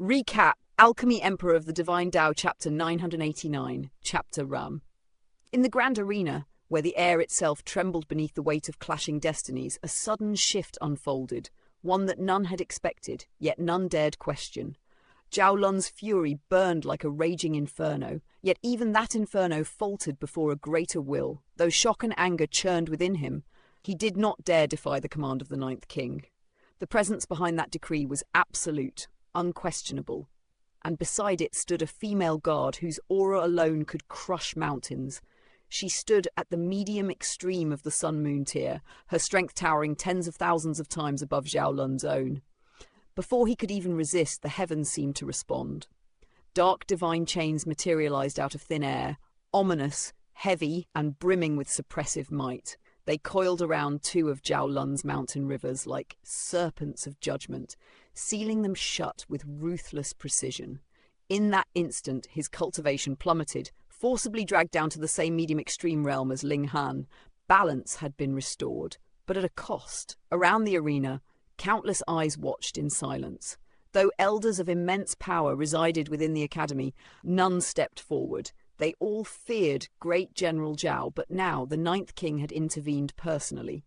Recap: Alchemy Emperor of the Divine Dao, Chapter 989, Chapter Ram. In the grand arena, where the air itself trembled beneath the weight of clashing destinies, a sudden shift unfolded, one that none had expected, yet none dared question. Zhao Lun's fury burned like a raging inferno, yet even that inferno faltered before a greater will. Though shock and anger churned within him, he did not dare defy the command of the Ninth King. The presence behind that decree was absolute, unquestionable, and beside it stood a female guard whose aura alone could crush mountains. She stood at the medium extreme of the sun-moon tier, her strength towering tens of thousands of times above Zhao Lun's own. Before he could even resist, the heavens seemed to respond. Dark divine chains materialized out of thin air, ominous, heavy, and brimming with suppressive might. They coiled around two of Zhao Lun's mountain rivers like serpents of judgment, sealing them shut with ruthless precision. In that instant, his cultivation plummeted, forcibly dragged down to the same medium extreme realm as Ling Han. Balance had been restored, but at a cost. Around the arena, countless eyes watched in silence. Though elders of immense power resided within the academy, none stepped forward. They all feared great General Zhao, but now the Ninth King had intervened personally.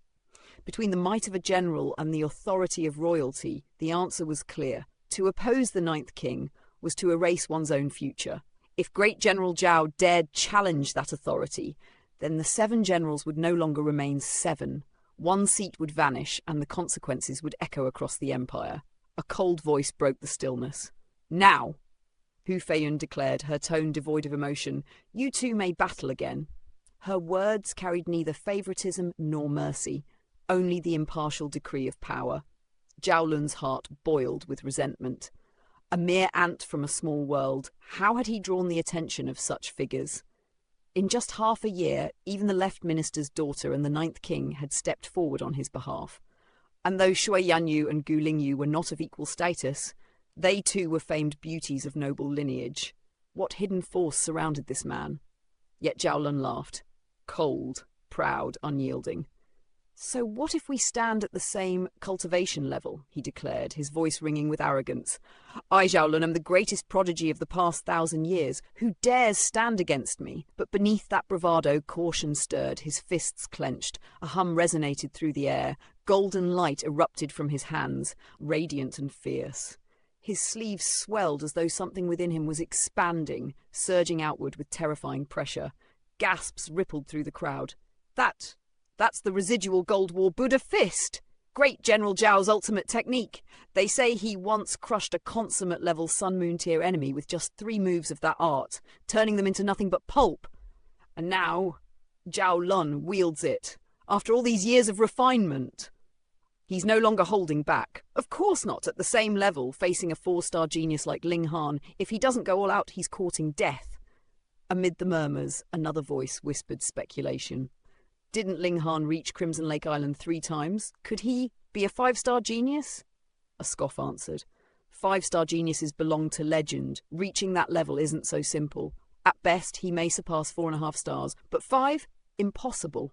Between the might of a general and the authority of royalty, the answer was clear. To oppose the Ninth King was to erase one's own future. If great General Zhao dared challenge that authority, then the 7 generals would no longer remain 7. One seat would vanish, and the consequences would echo across the empire. A cold voice broke the stillness. "Now," Hu Feiyun declared, her tone devoid of emotion, "you two may battle again." Her words carried neither favoritism nor mercy, only the impartial decree of power. Zhao Lun's heart boiled with resentment. A mere ant from a small world, how had he drawn the attention of such figures? In just half a year, even the left minister's daughter and the Ninth King had stepped forward on his behalf. And though Shui Yanyu and Gu Lingyu were not of equal status, they too were famed beauties of noble lineage. What hidden force surrounded this man? Yet Zhao Lun laughed. Cold, proud, unyielding. "So what if we stand at the same cultivation level?" he declared, his voice ringing with arrogance. "I, Zhao Lun, am the greatest prodigy of the past 1,000 years. Who dares stand against me?" But beneath that bravado, caution stirred, his fists clenched. A hum resonated through the air. Golden light erupted from his hands, radiant and fierce. His sleeves swelled as though something within him was expanding, surging outward with terrifying pressure. Gasps rippled through the crowd. That's the residual Gold War Buddha fist! Great General Zhao's ultimate technique. They say he once crushed a consummate-level Sun-Moon tier enemy with just 3 moves of that art, turning them into nothing but pulp. And now, Zhao Lun wields it. After all these years of refinement, he's no longer holding back. Of course not at the same level, facing a 4-star genius like Ling Han. If he doesn't go all out, he's courting death. Amid the murmurs, another voice whispered speculation. Didn't Ling Han reach Crimson Lake Island 3 times? Could he be a 5-star genius? A scoff answered. 5-star geniuses belong to legend. Reaching that level isn't so simple. At best, he may surpass 4.5 stars, but 5? Impossible.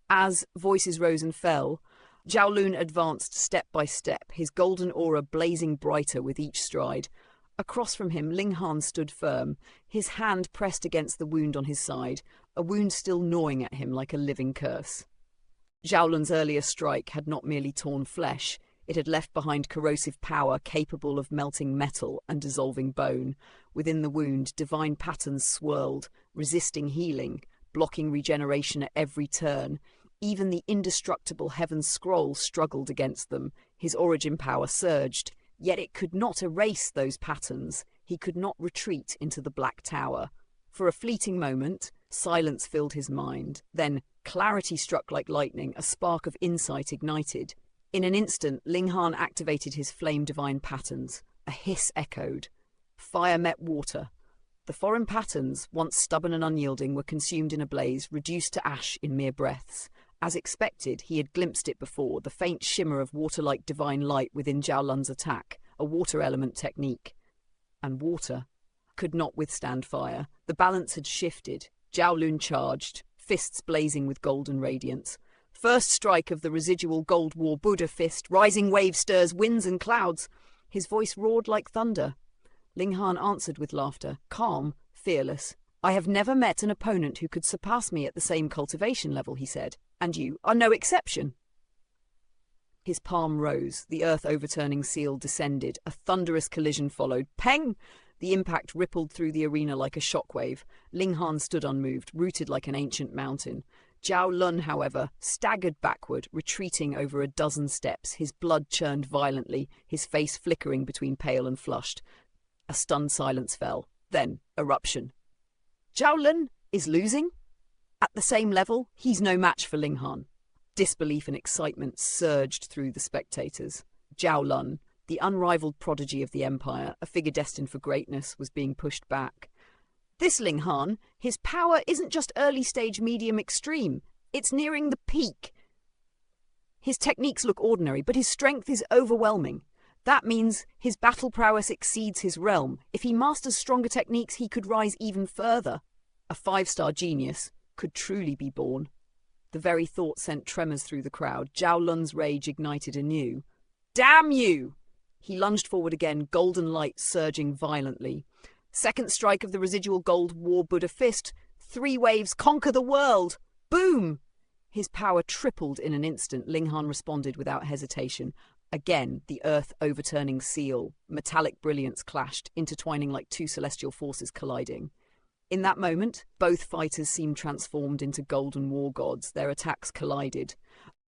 As voices rose and fell, Zhao Lun advanced step by step, his golden aura blazing brighter with each stride. Across from him, Ling Han stood firm, his hand pressed against the wound on his side, a wound still gnawing at him like a living curse. Zhao Lun's earlier strike had not merely torn flesh, it had left behind corrosive power capable of melting metal and dissolving bone. Within the wound, divine patterns swirled, resisting healing, blocking regeneration at every turn. Even the indestructible Heaven Scroll struggled against them. His origin power surged, yet it could not erase those patterns. He could not retreat into the Black Tower. For a fleeting moment, silence filled his mind. Then clarity struck like lightning, a spark of insight ignited. In an instant, Ling Han activated his flame divine patterns. A hiss echoed. Fire met water. The foreign patterns, once stubborn and unyielding, were consumed in a blaze, reduced to ash in mere breaths. As expected, he had glimpsed it before, the faint shimmer of water-like divine light within Zhao Lun's attack, a water element technique. And water could not withstand fire. The balance had shifted. Zhao Lun charged, fists blazing with golden radiance. First strike of the residual Gold War Buddha fist, rising wave stirs winds and clouds. His voice roared like thunder. Ling Han answered with laughter, calm, fearless. I have never met an opponent who could surpass me at the same cultivation level, he said, and you are no exception. His palm rose, the earth-overturning seal descended, a thunderous collision followed. Peng! The impact rippled through the arena like a shockwave. Ling Han stood unmoved, rooted like an ancient mountain. Zhao Lun, however, staggered backward, retreating over a dozen steps, his blood churned violently, his face flickering between pale and flushed. A stunned silence fell. Then, eruption. Zhao Lun is losing? At the same level, he's no match for Ling Han. Disbelief and excitement surged through the spectators. Zhao Lun, the unrivaled prodigy of the empire, a figure destined for greatness, was being pushed back. This Ling Han, his power isn't just early stage medium extreme, it's nearing the peak. His techniques look ordinary, but his strength is overwhelming. That means his battle prowess exceeds his realm. If he masters stronger techniques, he could rise even further. A 5-star genius could truly be born. The very thought sent tremors through the crowd. Zhao Lun's rage ignited anew. Damn you! He lunged forward again, golden light surging violently. Second strike of the residual gold War Buddha fist. 3 waves conquer the world! Boom! His power tripled in an instant. Ling Han responded without hesitation. Again, the earth-overturning seal. Metallic brilliance clashed, intertwining like 2 celestial forces colliding. In that moment, both fighters seemed transformed into golden war gods. Their attacks collided.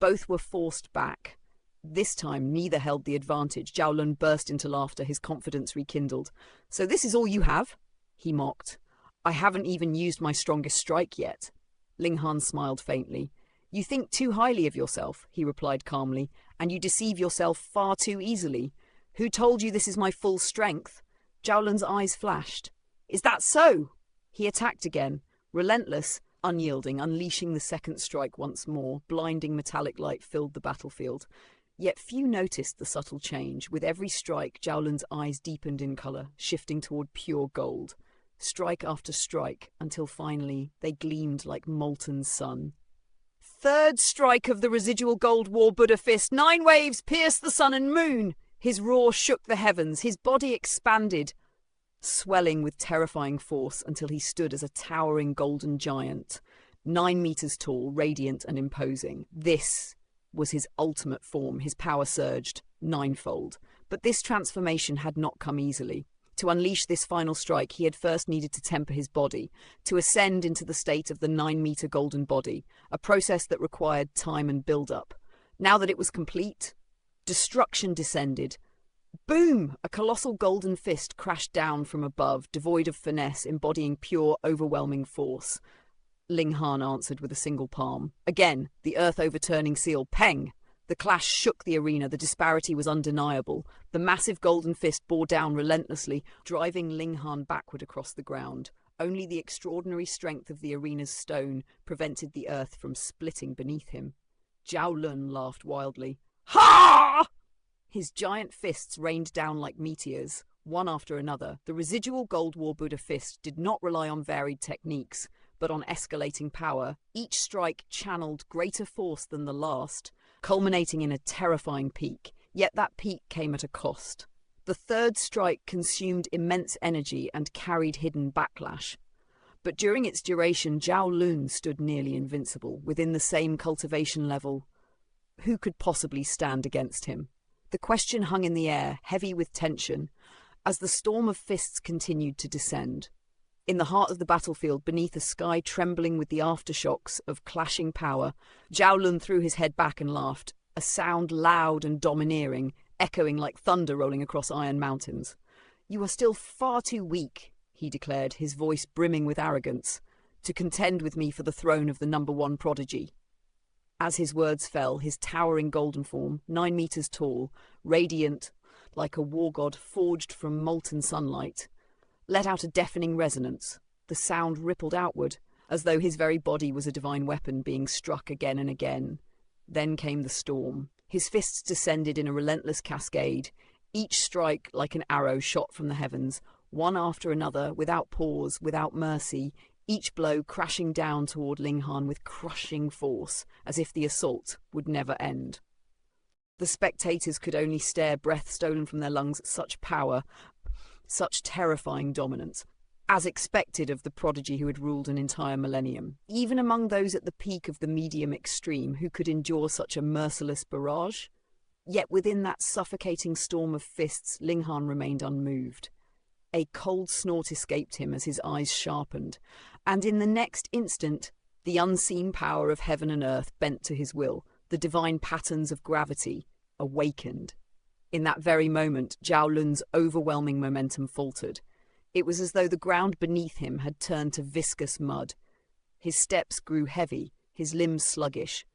Both were forced back. This time, neither held the advantage. Zhao Lun burst into laughter, his confidence rekindled. So this is all you have? He mocked. I haven't even used my strongest strike yet. Ling Han smiled faintly. You think too highly of yourself, he replied calmly, and you deceive yourself far too easily. Who told you this is my full strength? Zhao Lun's eyes flashed. Is that so? He attacked again, relentless, unyielding, unleashing the second strike once more. Blinding metallic light filled the battlefield. Yet few noticed the subtle change. With every strike, Zhao Lun's eyes deepened in color, shifting toward pure gold. Strike after strike, until finally they gleamed like molten sun. Third strike of the residual gold War Buddha fist. 9 waves pierced the sun and moon. His roar shook the heavens. His body expanded, swelling with terrifying force until he stood as a towering golden giant, 9 meters tall, radiant and imposing. This was his ultimate form. His power surged 9-fold. But this transformation had not come easily. To unleash this final strike, he had first needed to temper his body, to ascend into the state of the 9-meter golden body, a process that required time and build-up. Now that it was complete, destruction descended. Boom! A colossal golden fist crashed down from above, devoid of finesse, embodying pure, overwhelming force. Ling Han answered with a single palm. Again, the earth-overturning seal. Peng! The clash shook the arena. The disparity was undeniable. The massive golden fist bore down relentlessly, driving Ling Han backward across the ground. Only the extraordinary strength of the arena's stone prevented the earth from splitting beneath him. Zhao Lun laughed wildly. Ha! His giant fists rained down like meteors, one after another. The residual gold War Buddha fist did not rely on varied techniques, but on escalating power. Each strike channeled greater force than the last, culminating in a terrifying peak. Yet that peak came at a cost. The third strike consumed immense energy and carried hidden backlash. But during its duration, Zhao Lun stood nearly invincible, within the same cultivation level. Who could possibly stand against him? The question hung in the air, heavy with tension, as the storm of fists continued to descend. In the heart of the battlefield, beneath a sky trembling with the aftershocks of clashing power, Zhao Lun threw his head back and laughed, a sound loud and domineering, echoing like thunder rolling across iron mountains. You are still far too weak, he declared, his voice brimming with arrogance, to contend with me for the throne of the #1 prodigy. As his words fell, his towering golden form, 9 meters tall, radiant like a war god forged from molten sunlight, let out a deafening resonance. The sound rippled outward, as though his very body was a divine weapon being struck again and again. Then came the storm. His fists descended in a relentless cascade, each strike like an arrow shot from the heavens, one after another, without pause, without mercy, each blow crashing down toward Ling Han with crushing force, as if the assault would never end. The spectators could only stare, breath stolen from their lungs, at such power, such terrifying dominance, as expected of the prodigy who had ruled an entire millennium. Even among those at the peak of the medium extreme, who could endure such a merciless barrage? Yet within that suffocating storm of fists, Linghan remained unmoved. A cold snort escaped him as his eyes sharpened, and in the next instant, the unseen power of heaven and earth bent to his will, the divine patterns of gravity awakened. In that very moment, Zhao Lun's overwhelming momentum faltered. It was as though the ground beneath him had turned to viscous mud. His steps grew heavy, his limbs sluggish.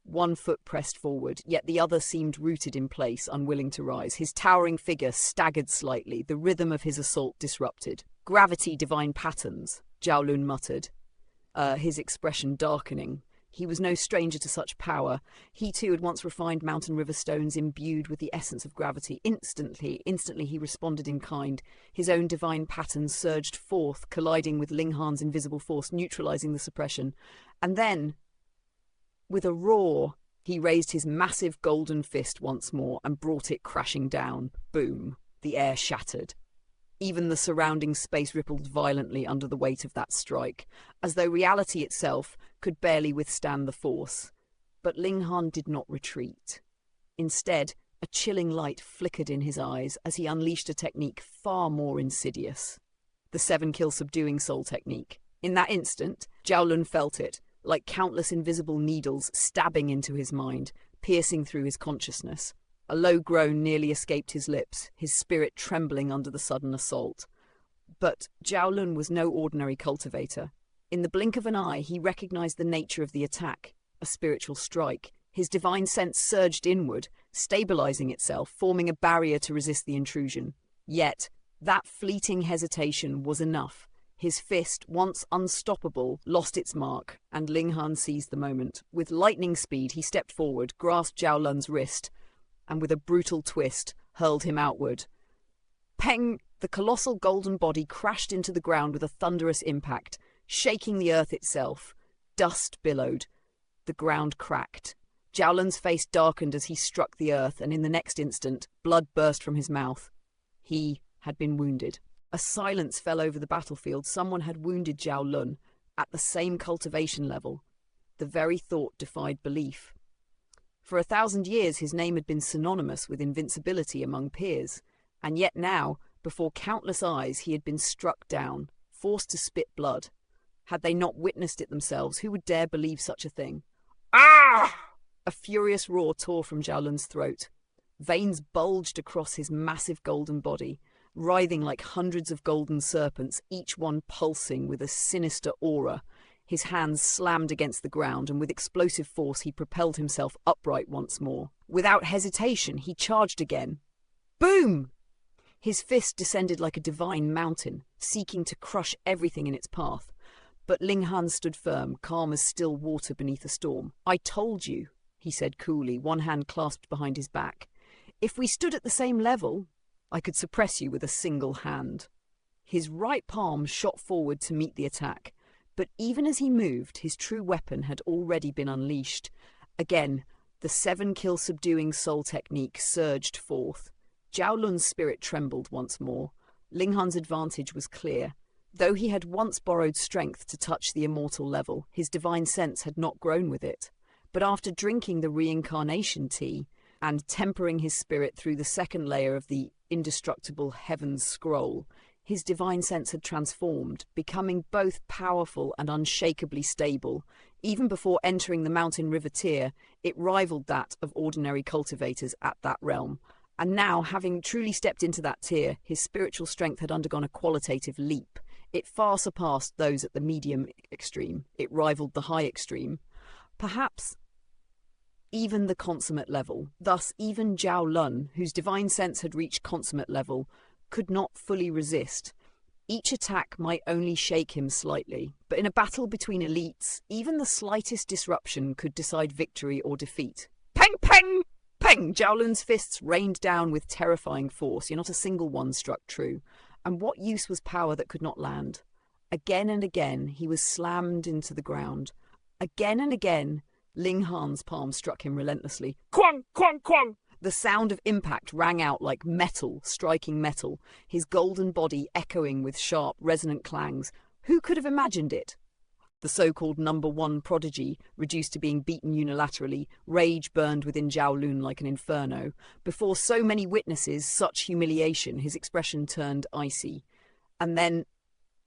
One foot pressed forward, yet the other seemed rooted in place, unwilling to rise. His towering figure staggered slightly, the rhythm of his assault disrupted. "Gravity, divine patterns," Zhao Lun muttered, his expression darkening. He was no stranger to such power. He too had once refined mountain river stones imbued with the essence of gravity. Instantly he responded in kind. His own divine patterns surged forth, colliding with Linghan's invisible force, neutralizing the suppression. And then, with a roar, he raised his massive golden fist once more and brought it crashing down. Boom! The air shattered. Even the surrounding space rippled violently under the weight of that strike, as though reality itself could barely withstand the force. But Linghan did not retreat. Instead, a chilling light flickered in his eyes as he unleashed a technique far more insidious. The 7-kill subduing soul technique. In that instant, Zhao Lun felt it, like countless invisible needles stabbing into his mind, piercing through his consciousness. A low groan nearly escaped his lips, his spirit trembling under the sudden assault. But Zhao Lun was no ordinary cultivator. In the blink of an eye, he recognized the nature of the attack, a spiritual strike. His divine sense surged inward, stabilizing itself, forming a barrier to resist the intrusion. Yet, that fleeting hesitation was enough. His fist, once unstoppable, lost its mark, and Linghan seized the moment. With lightning speed, he stepped forward, grasped Zhao Lun's wrist, and with a brutal twist, hurled him outward. Peng! The colossal golden body crashed into the ground with a thunderous impact, shaking the earth itself. Dust billowed. The ground cracked. Zhao Lun's face darkened as he struck the earth, and in the next instant, blood burst from his mouth. He had been wounded. A silence fell over the battlefield. Someone had wounded Zhao Lun, at the same cultivation level. The very thought defied belief. For 1,000 years his name had been synonymous with invincibility among peers, and yet now, before countless eyes, he had been struck down, forced to spit blood. Had they not witnessed it themselves, who would dare believe such a thing? Ah! A furious roar tore from Zhao Lun's throat. Veins bulged across his massive golden body, writhing like hundreds of golden serpents, each one pulsing with a sinister aura. His hands slammed against the ground, and with explosive force he propelled himself upright once more. Without hesitation, he charged again. Boom! His fist descended like a divine mountain, seeking to crush everything in its path. But Linghan stood firm, calm as still water beneath a storm. "I told you," he said coolly, one hand clasped behind his back. "If we stood at the same level, I could suppress you with a single hand." His right palm shot forward to meet the attack. But even as he moved, his true weapon had already been unleashed. Again, the 7-kill subduing soul technique surged forth. Zhao Lun's spirit trembled once more. Linghan's advantage was clear. Though he had once borrowed strength to touch the immortal level, his divine sense had not grown with it. But after drinking the reincarnation tea and tempering his spirit through the second layer of the indestructible Heaven's Scroll, his divine sense had transformed, becoming both powerful and unshakably stable. Even before entering the mountain river tier, it rivaled that of ordinary cultivators at that realm. And now, having truly stepped into that tier, his spiritual strength had undergone a qualitative leap. It far surpassed those at the medium extreme. It rivaled the high extreme. Perhaps even the consummate level. Thus, even Zhao Lun, whose divine sense had reached consummate level, could not fully resist. Each attack might only shake him slightly, but in a battle between elites, even the slightest disruption could decide victory or defeat. Peng, peng, peng! Zhao Lun's fists rained down with terrifying force, yet not a single one struck true. And what use was power that could not land? Again and again he was slammed into the ground. Again and again, Ling Han's palm struck him relentlessly. Kwang, kwang, kwang! The sound of impact rang out like metal striking metal, his golden body echoing with sharp, resonant clangs. Who could have imagined it? The so-called #1 prodigy, reduced to being beaten unilaterally, rage burned within Zhao Lun like an inferno. Before so many witnesses, such humiliation, his expression turned icy. And then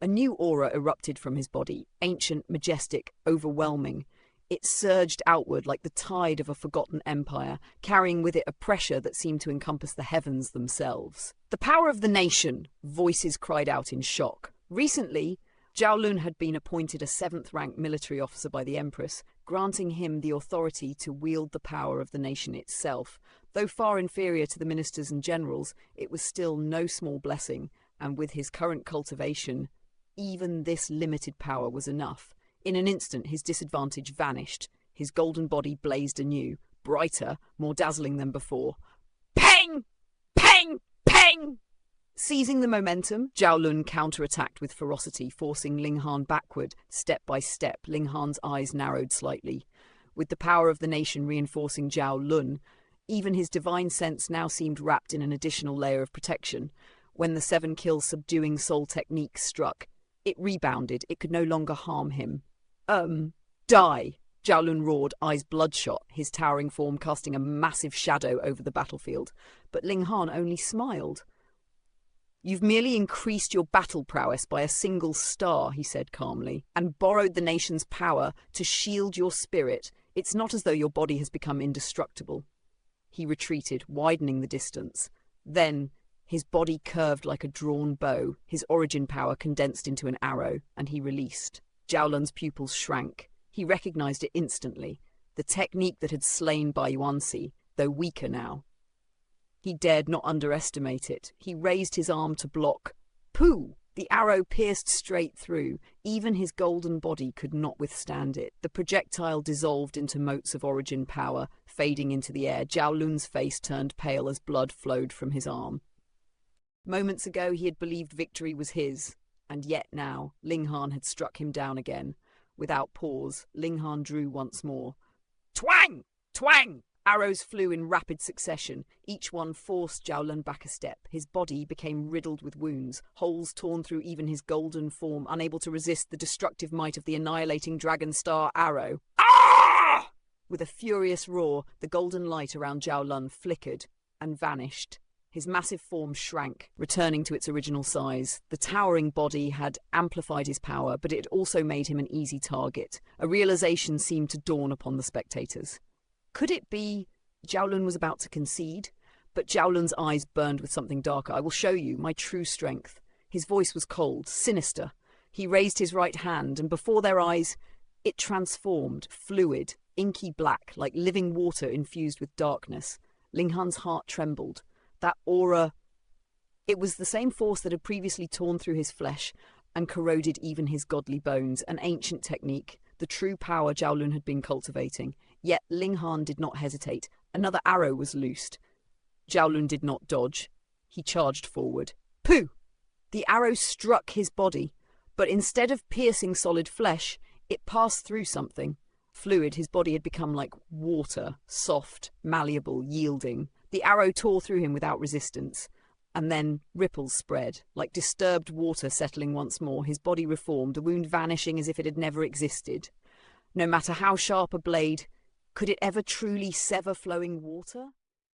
a new aura erupted from his body, ancient, majestic, overwhelming. It surged outward like the tide of a forgotten empire, carrying with it a pressure that seemed to encompass the heavens themselves. The power of the nation, voices cried out in shock. Recently, Zhao Lun had been appointed a 7th-rank military officer by the Empress, granting him the authority to wield the power of the nation itself. Though far inferior to the ministers and generals, it was still no small blessing, and with his current cultivation, even this limited power was enough. In an instant, his disadvantage vanished. His golden body blazed anew, brighter, more dazzling than before. Peng! Peng! Peng! Seizing the momentum, Zhao Lun counterattacked with ferocity, forcing Ling Han backward, step by step. Ling Han's eyes narrowed slightly. With the power of the nation reinforcing Zhao Lun, even his divine sense now seemed wrapped in an additional layer of protection. When the 7-kill subduing soul technique struck, it rebounded. It could no longer harm him. Die! Zhao Lun roared, eyes bloodshot, his towering form casting a massive shadow over the battlefield. But Ling Han only smiled. "You've merely increased your battle prowess by a single star," he said calmly, "and borrowed the nation's power to shield your spirit. It's not as though your body has become indestructible." He retreated, widening the distance. Then his body curved like a drawn bow, his origin power condensed into an arrow, and he released. Zhao Lun's pupils shrank. He recognized it instantly, the technique that had slain Bai Yuanxi, though weaker now. He dared not underestimate it. He raised his arm to block. Pooh! The arrow pierced straight through. Even his golden body could not withstand it. The projectile dissolved into motes of origin power, fading into the air. Zhao Lun's face turned pale as blood flowed from his arm. Moments ago he had believed victory was his, and yet now Ling Han had struck him down again. Without pause, Ling Han drew once more. Twang! Twang! Arrows flew in rapid succession. Each one forced Zhao Lun back a step. His body became riddled with wounds, holes torn through even his golden form, unable to resist the destructive might of the annihilating dragon star arrow. Ah! With a furious roar, the golden light around Zhao Lun flickered and vanished. His massive form shrank, returning to its original size. The towering body had amplified his power, but it also made him an easy target. A realization seemed to dawn upon the spectators. Could it be Zhao Lun was about to concede? But Zhao Lun's eyes burned with something darker. "I will show you my true strength." His voice was cold, sinister. He raised his right hand, and before their eyes, it transformed, fluid, inky black, like living water infused with darkness. Ling Han's heart trembled. That aura, it was the same force that had previously torn through his flesh and corroded even his godly bones, an ancient technique, the true power Zhao Lun had been cultivating. Yet Ling Han did not hesitate. Another arrow was loosed. Zhao Lun did not dodge. He charged forward. Pooh! The arrow struck his body, but instead of piercing solid flesh, it passed through something. Fluid, his body had become like water, soft, malleable, yielding. The arrow tore through him without resistance, and then ripples spread, like disturbed water settling once more. His body reformed, the wound vanishing as if it had never existed. No matter how sharp a blade, could it ever truly sever flowing water?